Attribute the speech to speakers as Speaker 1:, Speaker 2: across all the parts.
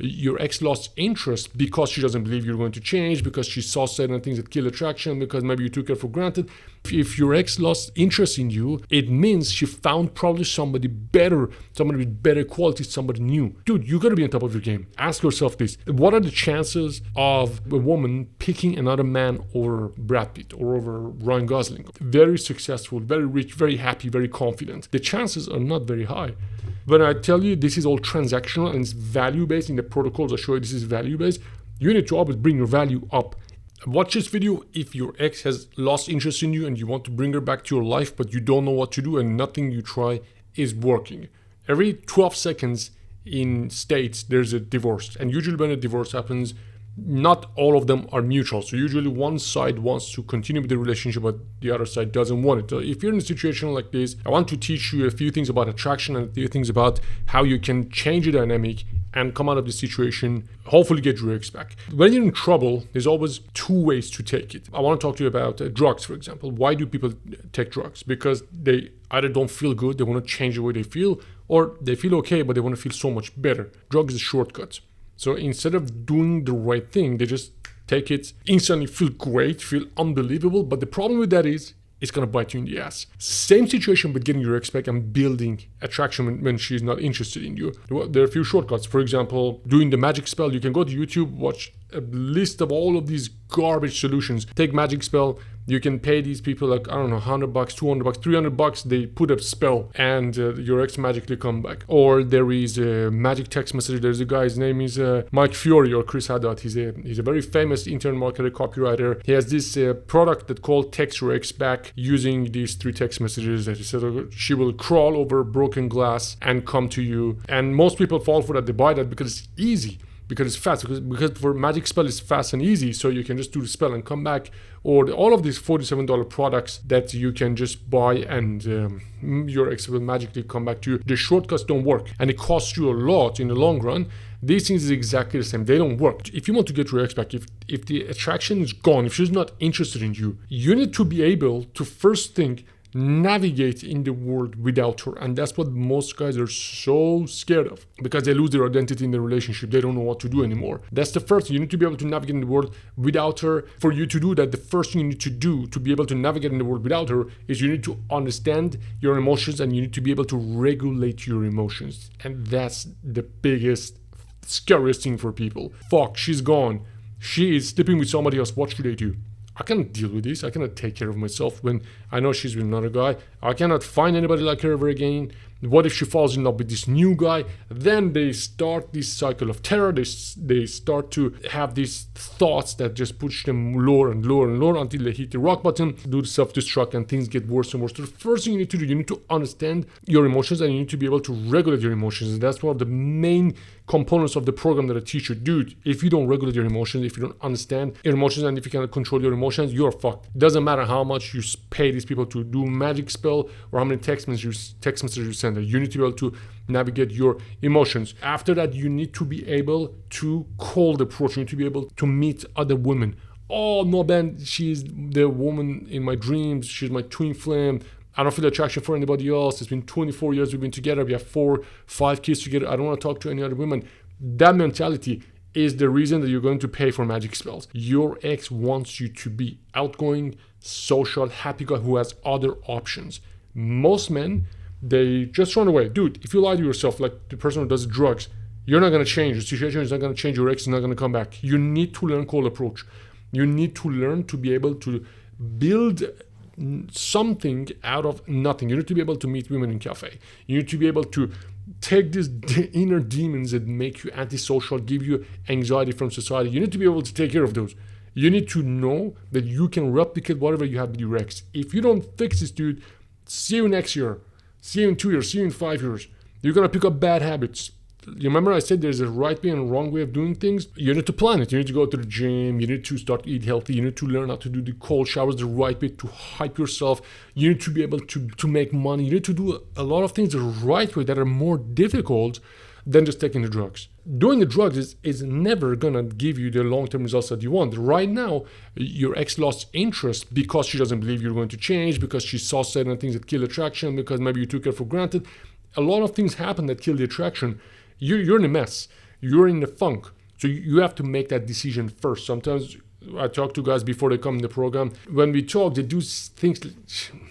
Speaker 1: Your ex lost interest because she doesn't believe you're going to change, because she saw certain things that kill attraction, because maybe you took her for granted. If your ex lost interest in you, it means she found probably somebody better, somebody with better qualities, somebody new. Dude, you gotta be on top of your game. Ask yourself this. What are the chances of a woman picking another man over Brad Pitt or over Ryan Gosling? Very successful, very rich, very happy, very confident. The chances are not very high. When I tell you this is all transactional and it's value-based, in the protocols I show you this is value-based, you need to always bring your value up. Watch this video if your ex has lost interest in you and you want to bring her back to your life, but you don't know what to do and nothing you try is working. Every 12 seconds in states, there's a divorce. And usually when a divorce happens, not all of them are mutual. So usually one side wants to continue with the relationship, but the other side doesn't want it. So if you're in a situation like this, I want to teach you a few things about attraction and a few things about how you can change the dynamic and come out of the situation, hopefully get your ex back. When you're in trouble, there's always two ways to take it. I want to talk to you about drugs, for example. Why do people take drugs? Because they either don't feel good, they want to change the way they feel, or they feel okay, but they want to feel so much better. Drugs is a shortcut. So instead of doing the right thing, they just take it, instantly feel great, feel unbelievable. But the problem with that is, it's going to bite you in the ass. Same situation with getting your ex back and building attraction when she's not interested in you. There are a few shortcuts. For example, doing the magic spell. You can go to YouTube, watch a list of all of these garbage solutions. Take magic spell. You can pay these people like, I don't know, $100, $200, $300. They put a spell and your ex magically come back. Or there is a magic text message. There's a guy, his name is Mike Fiore or Chris Haddad. He's a very famous internet marketer, copywriter. He has this product that called Text Your Ex Back, using these 3 text messages that he said she will crawl over broken glass and come to you. And most people fall for that. They buy that because it's easy. Because it's fast, because for magic spell it's fast and easy, so you can just do the spell and come back. Or all of these $47 products that you can just buy and your ex will magically come back to you. The shortcuts don't work and it costs you a lot in the long run. These things is exactly the same. They don't work. If you want to get your ex back, if the attraction is gone, if she's not interested in you, you need to be able to first think, navigate in the world without her. And that's what most guys are so scared of, because they lose their identity in the relationship. They don't know what to do anymore. That's the first thing. You need to be able to navigate in the world without her. For you to do that, the first thing you need to do to be able to navigate in the world without her is you need to understand your emotions and you need to be able to regulate your emotions. And that's the biggest, scariest thing for people. Fuck, she's gone. She is sleeping with somebody else. What should I do? I cannot deal with this. I cannot take care of myself when I know she's with another guy. I cannot find anybody like her ever again. What if she falls in love with this new guy? Then they start this cycle of terror. They start to have these thoughts that just push them lower and lower and lower until they hit the rock bottom, do the self-destruct, and things get worse and worse. So the first thing you need to do, you need to understand your emotions and you need to be able to regulate your emotions. And that's one of the main components of the program that I teach you. Dude, if you don't regulate your emotions, if you don't understand your emotions, and if you cannot control your emotions, you're fucked. It doesn't matter how much you pay these people to do magic spell or how many text messages you send. You need to be able to navigate your emotions. After that, you need to be able to cold approach. You need to be able to meet other women. Oh no, Ben, she's the woman in my dreams. She's my twin flame. I don't feel attraction for anybody else. It's been 24 years we've been together. We have 4-5 kids together. I don't want to talk to any other women. That mentality is the reason that you're going to pay for magic spells. Your ex wants you to be outgoing, social, happy guy who has other options. Most men, they just run away. Dude, if you lie to yourself like the person who does drugs, you're not going to change. The situation is not going to change. Your ex is not going to come back. You need to learn cold approach. You need to learn to be able to build something out of nothing. You need to be able to meet women in cafe. You need to be able to take these inner demons that make you antisocial, give you anxiety from society. You need to be able to take care of those. You need to know that you can replicate whatever you have with your ex. If you don't fix this, dude, see you next year. See you in 2 years. See you in 5 years. You're going to pick up bad habits. You remember I said there's a right way and a wrong way of doing things? You need to plan it. You need to go to the gym. You need to start eat healthy. You need to learn how to do the cold showers the right way, to hype yourself. You need to be able to make money. You need to do a lot of things the right way that are more difficult than just taking the drugs. Doing the drugs is never gonna give you the long-term results that you want. Right now, your ex lost interest because she doesn't believe you're going to change, because she saw certain things that kill attraction, because maybe you took her for granted. A lot of things happen that kill the attraction. You're in a mess. you're in the funk. So you have to make that decision first. Sometimes I talk to guys before they come in the program. When we talk, they do things.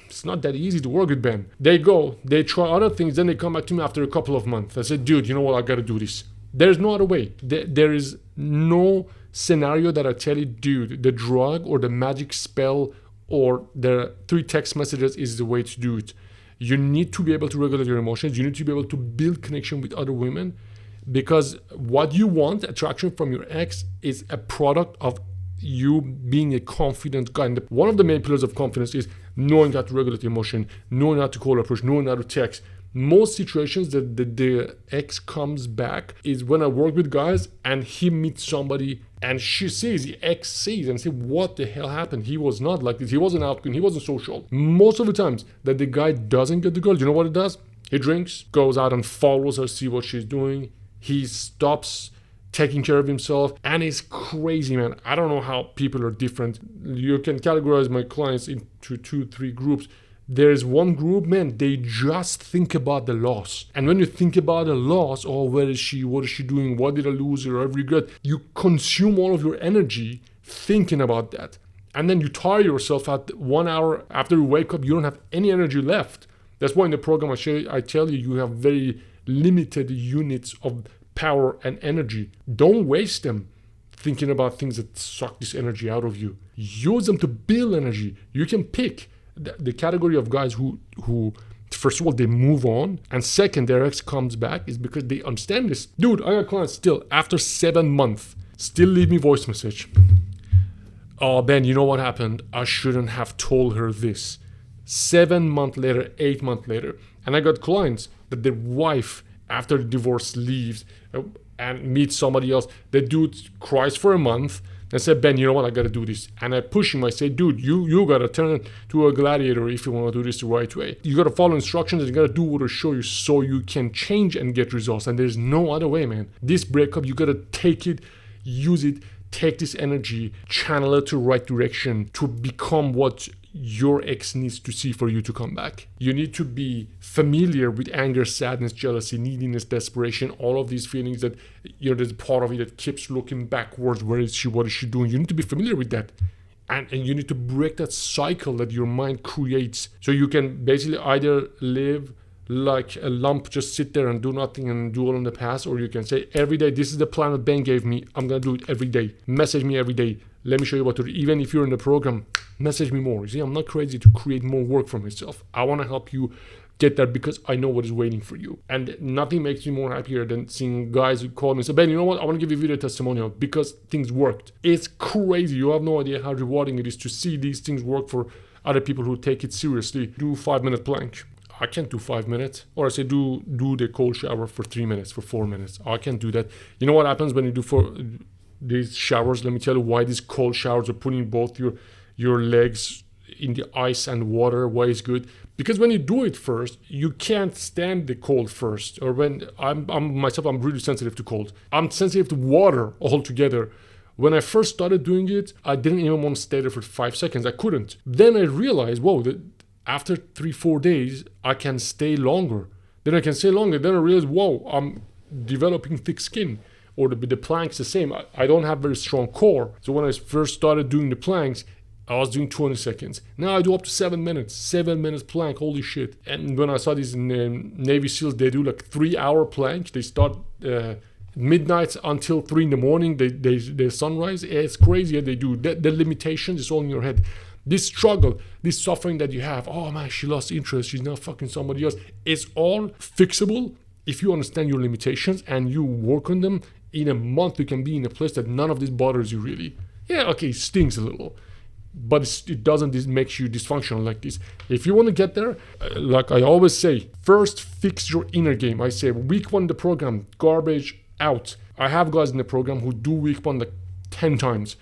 Speaker 1: It's not that easy to work with, Ben. They go, they try other things, then they come back to me after a couple of months. I said, dude, you know what? I got to do this. There's no other way. There is no scenario that I tell you, dude, the drug or the magic spell or the 3 text messages is the way to do it. You need to be able to regulate your emotions. You need to be able to build connection with other women, because what you want, attraction from your ex, is a product of you being a confident guy. And one of the main pillars of confidence is knowing how to regulate emotion, knowing how to call a person, knowing how to text. Most situations that the ex comes back is when I work with guys and he meets somebody and she sees, the ex sees and says, what the hell happened? He was not like this. He wasn't outgoing. He wasn't social. Most of the times that the guy doesn't get the girl, you know what it does? He drinks, goes out and follows her, see what she's doing. He stops taking care of himself, and it's crazy, man. I don't know how people are different. You can categorize my clients into 2-3 groups. There's one group, man, they just think about the loss. And when you think about the loss, oh, where is she? What is she doing? What did I lose her? I regret. You consume all of your energy thinking about that. And then you tire yourself at 1 hour after you wake up, you don't have any energy left. That's why in the program I tell you, you have very limited units of power and energy. Don't waste them thinking about things that suck this energy out of you. Use them to build energy. You can pick the category of guys who first of all, they move on, and second, their ex comes back is because they understand this. Dude, I got clients still after 7 months still leave me voice message. Oh, Ben, you know what happened? I shouldn't have told her this. 7 months later, 8 months later, and I got clients that their wife after the divorce leaves and meets somebody else. The dude cries for a month and said, Ben, you know what, I gotta do this. And I push him, I say, dude, you gotta turn to a gladiator if you wanna do this the right way. You gotta follow instructions and you gotta do what I show you so you can change and get results. And there's no other way, man. This breakup, you gotta take it, use it, take this energy, channel it to the right direction to become what your ex needs to see for you to come back. You need to be familiar with anger, sadness, jealousy, neediness, desperation, all of these feelings that, there's a part of you that keeps looking backwards. Where is she? What is she doing? You need to be familiar with that. And you need to break that cycle that your mind creates. So you can basically either live like a lump, just sit there and do nothing and do all in the past, or you can say, every day, this is the plan that Ben gave me. I'm going to do it every day. Message me every day. Let me show you what to do. Even if you're in the program, message me more. You see, I'm not crazy to create more work for myself. I want to help you get there because I know what is waiting for you. And nothing makes me more happier than seeing guys who call me and say, Ben, you know what? I want to give you a video testimonial because things worked. It's crazy. You have no idea how rewarding it is to see these things work for other people who take it seriously. Do 5-minute plank. I can't do 5 minutes. Or I say do the cold shower for 3 minutes, for 4 minutes. I can't do that. You know what happens when you do these showers? Let me tell you why these cold showers are putting both your legs in the ice and water. Why it's good? Because when you do it first, you can't stand the cold first. Or when I'm really sensitive to cold. I'm sensitive to water altogether. When I first started doing it, I didn't even want to stay there for 5 seconds. I couldn't. Then I realized, whoa, after 3-4 days, I can stay longer. Then I can stay longer. Then I realized, whoa, I'm developing thick skin. Or the planks the same. I don't have very strong core. So when I first started doing the planks, I was doing 20 seconds. Now I do up to 7 minutes. 7 minutes plank, holy shit. And when I saw these Navy SEALs, they do like 3-hour plank. They start midnight until 3 in the morning. They sunrise. It's crazy what they do. The limitations is all in your head. This struggle, this suffering that you have, oh man, she lost interest, she's now fucking somebody else. It's all fixable if you understand your limitations and you work on them. In a month, you can be in a place that none of this bothers you really. Yeah, okay, it stings a little, but it doesn't make you dysfunctional like this. If you want to get there, like I always say, first fix your inner game. I say week 1 the program, garbage out. I have guys in the program who do week 1 like 10 times.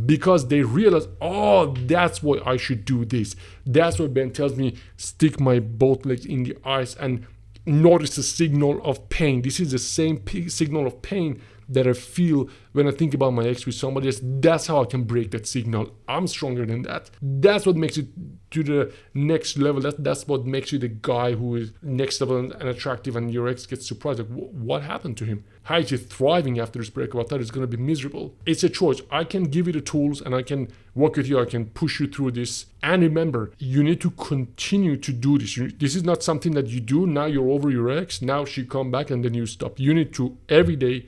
Speaker 1: Because they realize, oh, that's why I should do this. That's why Ben tells me, stick my both legs in the ice and notice the signal of pain. This is the same signal of pain that I feel when I think about my ex with somebody else. That's how I can break that signal. I'm stronger than that. That's what makes it to the next level. That's what makes you the guy who is next level and attractive, and your ex gets surprised, like, what happened to him? How is he thriving after this breakup? I thought it's going to be miserable. It's a choice. I can give you the tools and I can work with you. I can push you through this. And remember, you need to continue to do this. This is not something that you do. Now you're over your ex. Now she come back and then you stop. You need to every day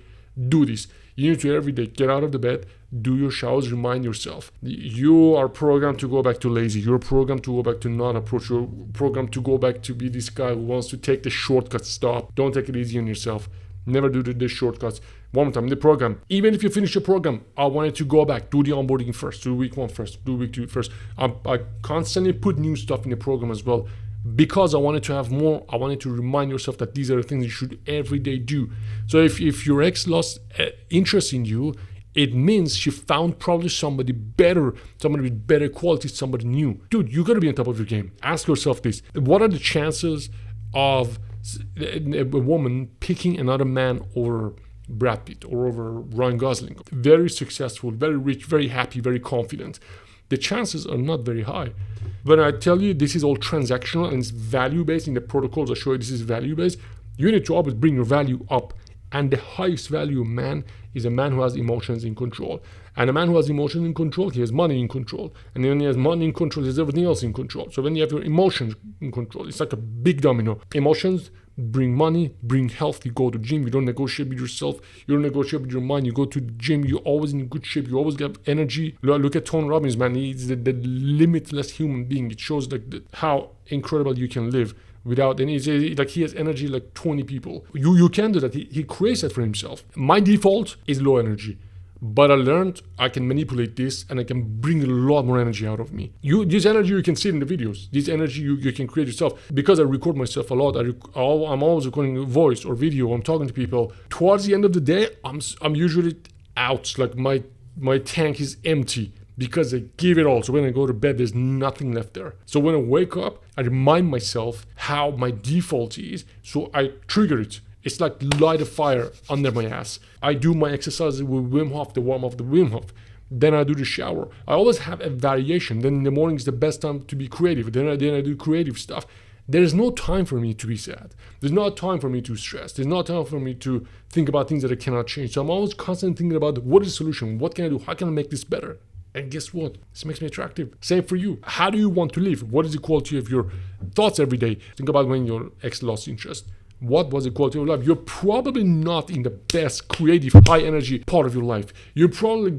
Speaker 1: do this. You need to every day get out of the bed, do your showers, remind yourself. You are programmed to go back to lazy. You're programmed to go back to not approach. You're programmed to go back to be this guy who wants to take the shortcut. Stop. Don't take it easy on yourself. Never do the shortcuts. One more time, the program. Even if you finish your program, I wanted to go back, do the onboarding first, do week 1 first, do week 2 first. I constantly put new stuff in the program as well, because I wanted to have more. I wanted to remind yourself that these are the things you should every day do. So if your ex lost interest in you, it means she found probably somebody better, somebody with better qualities, somebody new. Dude, you gotta be on top of your game. Ask yourself this: what are the chances of a woman picking another man over Brad Pitt or over Ryan Gosling? Very successful, very rich, very happy, very confident. The chances are not very high. When I tell you this is all transactional and it's value-based, in the protocols I show you this is value-based, you need to always bring your value up. And the highest value man is a man who has emotions in control. And a man who has emotions in control, he has money in control. And when he has money in control, he has everything else in control. So when you have your emotions in control, it's like a big domino. Emotions bring money, bring health. You go to gym, you don't negotiate with yourself, you don't negotiate with your mind. You go to the gym, you're always in good shape, you always have energy. Look at Tony Robbins, man. He's the limitless human being. It shows like how incredible you can live without any, like he has energy like 20 people. You can do that. He creates that for himself. My default is low energy, but I learned I can manipulate this and I can bring a lot more energy out of me. This energy you can see in the videos. This energy you can create yourself. Because I record myself a lot, I'm always recording voice or video. I'm talking to people. Towards the end of the day, I'm usually out. Like my tank is empty, because I give it all. So when I go to bed, there's nothing left there. So when I wake up, I remind myself how my default is. So I trigger it. It's like light a fire under my ass. I do my exercises with Wim Hof, the warm up, the Wim Hof. Then I do the shower. I always have a variation. Then in the morning is the best time to be creative. Then I do creative stuff. There's no time for me to be sad. There's no time for me to stress. There's no time for me to think about things that I cannot change. So I'm always constantly thinking about what is the solution? What can I do? How can I make this better? And guess what? This makes me attractive. Same for you. How do you want to live? What is the quality of your thoughts every day? Think about when your ex lost interest. What was the quality of life? You're probably not in the best, creative, high energy part of your life. You're probably,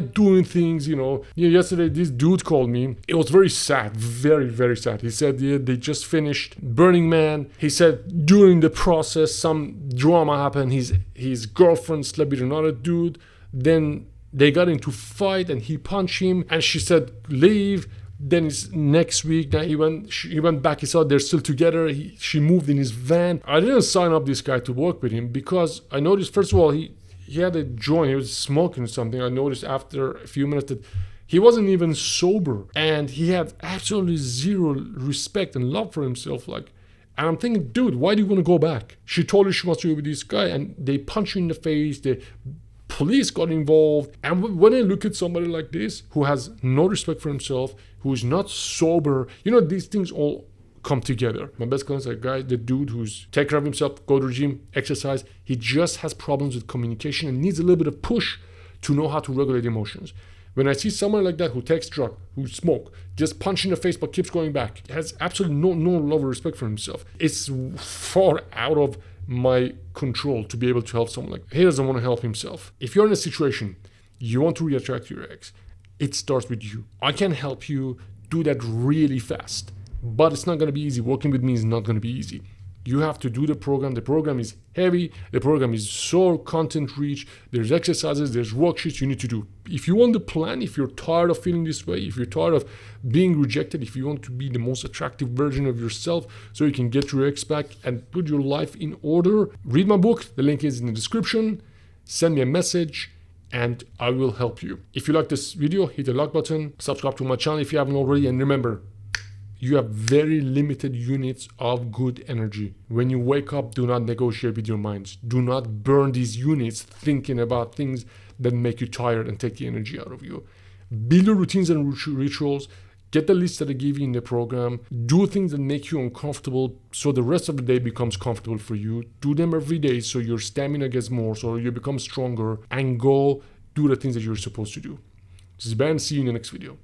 Speaker 1: doing things, Yesterday, this dude called me. It was very sad, very, very sad. He said they just finished Burning Man. He said during the process, some drama happened. His girlfriend slept with another dude. Then they got into fight and he punched him and she said, leave. Then it's next week. Now he went back. He saw they're still together. She moved in his van. I didn't sign up this guy to work with him because I noticed, first of all, he had a joint. He was smoking something. I noticed after a few minutes that he wasn't even sober and he had absolutely zero respect and love for himself. And I'm thinking, dude, why do you want to go back? She told her she wants to be with this guy and they punch you in the face. The police got involved. And when I look at somebody like this who has no respect for himself, who is not sober, these things all come together. My best client is a guy, the dude who's take care of himself, go to the gym, exercise. He just has problems with communication and needs a little bit of push to know how to regulate emotions. When I see someone like that who takes drugs, who smoke, just punch in the face but keeps going back, has absolutely no love or respect for himself. It's far out of my control to be able to help someone like that. He doesn't want to help himself. If you're in a situation, you want to reattract your ex, it starts with you. I can help you do that really fast, but it's not going to be easy. Working with me is not going to be easy. You have to do the program. The program is heavy. The program is so content rich. There's exercises, there's worksheets you need to do. If you want the plan, if you're tired of feeling this way, if you're tired of being rejected, if you want to be the most attractive version of yourself so you can get your ex back and put your life in order, read my book. The link is in the description. Send me a message and I will help you. If you like this video, hit the like button, subscribe to my channel if you haven't already, and remember, you have very limited units of good energy. When you wake up, do not negotiate with your minds. Do not burn these units thinking about things that make you tired and take the energy out of you. Build your routines and rituals. Get the list that I give you in the program. Do things that make you uncomfortable so the rest of the day becomes comfortable for you. Do them every day so your stamina gets more, so you become stronger, and go do the things that you're supposed to do. This is Ben. See you in the next video.